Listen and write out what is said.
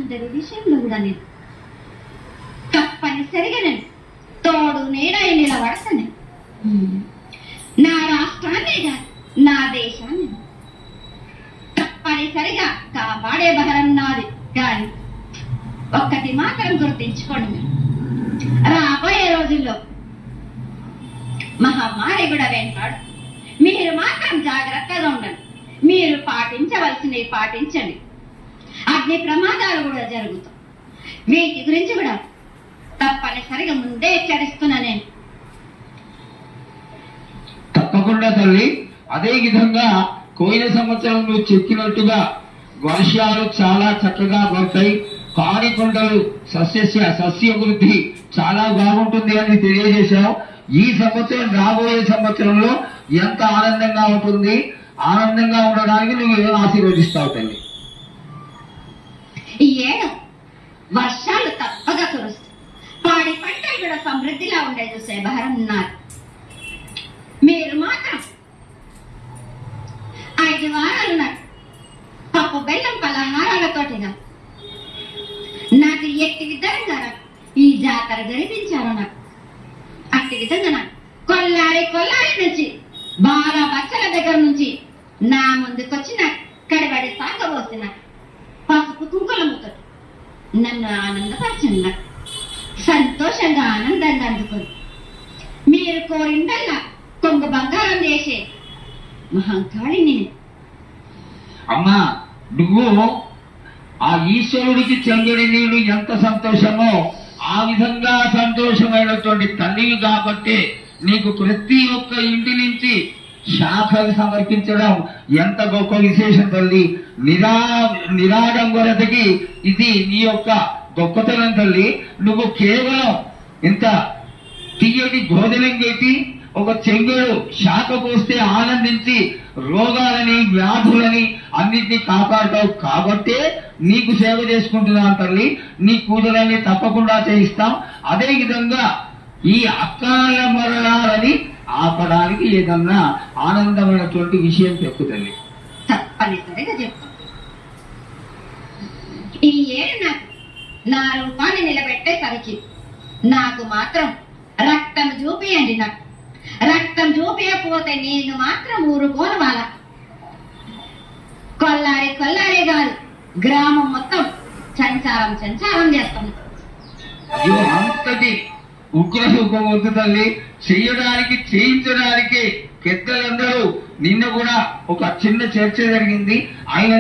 అందరి విషయంలో కూడా నేను తప్పనిసరిగా నేను తోడు నీడై నిలబడతాను. నా రాష్ట్రాన్ని కాదు, నా దేశాన్ని తప్పనిసరిగా కాపాడే భారం నాది. కానీ ఒక్కటి మాత్రం గుర్తించుకోండి, మీరు రాబోయే రోజుల్లో మహమ్మారి కూడా వెంటాడు. మీరు మాత్రం జాగ్రత్తగా ఉండండి. మీరు పాటించవలసినవి పాటించండి. అగ్ని ప్రమాదాలు కూడా జరుగుతాయి. వీటి గురించి కూడా తప్పనిసరిగా ముందే హెచ్చరిస్తున్నా నేను. తప్పకుండా తల్లి. అదే విధంగా పోయిన సంవత్సరం నువ్వు చెప్పినట్టుగా వర్షాలు చాలా చక్కగా పడతాయి. పాడికొండలు సస్యవృద్ధి చాలా బాగుంటుంది అని తెలియజేశావు. ఈ సంవత్సరం రాబోయే సంవత్సరంలో ఎంత ఆనందంగా ఉంటుంది, ఆనందంగా ఉండడానికి నువ్వు ఆశీర్వదిస్తావు తల్లి. ఈ ఏడు వర్షాలు తప్పగా కురుస్తాయి. పాడి పంటలు కూడా సమృద్ధిలా ఉండే చూసే భారం ఉన్నారు. మీరు మాత్రం 5 వారాలు నాకు పప్పు బెల్లం పలహారాలతోటిగా నాకు ఎట్టి విధంగా ఈ జాతర జరిపించారు. నాకు అట్టి విధంగా నాకు కొల్లారి నుంచి బాగా బచ్చల దగ్గర నుంచి నా ముందుకొచ్చి నాకు కడిబడి సాగబోసిన పసుపు కుంకులముతో నన్ను ఆనందపరచండి. నాకు సంతోషంగా ఆనందంగా అందుకొని మీరు కోరిందల్లా కొంగు బంగారం చేసే మహంకాళి నేను. అమ్మా, నువ్వు ఆ ఈశ్వరుడికి చెందిన నీడు ఎంత సంతోషమో ఆ విధంగా సంతోషమైనటువంటి తల్లివి కాబట్టి నీకు ప్రతి ఒక్క ఇంటి నుంచి శాఖలు సమర్పించడం ఎంత గొప్ప విశేషం తల్లి. నిరాడంబరతకి ఇది నీ యొక్క గొప్పతనం తల్లి. నువ్వు కేవలం ఇంత తీయటి భోజనం పెట్టి ఒక చెంగుడు శాఖ పోస్తే ఆనందించి రోగాలని వ్యాధులని అన్నిటినీ కాపాడతావు కాబట్టే నీకు సేవ చేసుకుంటున్నాను తల్లి. నీ పూజలన్నీ తప్పకుండా చేయిస్తాం. అదే విధంగా ఈ అకాల మరణాలని ఆపడానికి ఏదన్నా ఆనందమైనటువంటి విషయం చెప్పు తల్లి. తప్పనిసరిగా చెప్తాం. ఈ ఏడు నాకు నా రూపాన్ని నిలబెట్టేసరికి నాకు మాత్రం రక్తం చూపియండి. నాకు రక్తం చూపించకపోతే నేను మాత్రం ఊరుకోను. వాళ్ళ కొల్లారి కాదు, గ్రామం మొత్తం సంచారం చేస్తాను. అయ్యో, అంతటి ఉగ్ర సుఖం వద్దు తల్లి. చేయించడానికి పెద్దలందరూ నిన్న కూడా ఒక చిన్న చర్చ జరిగింది. ఆయన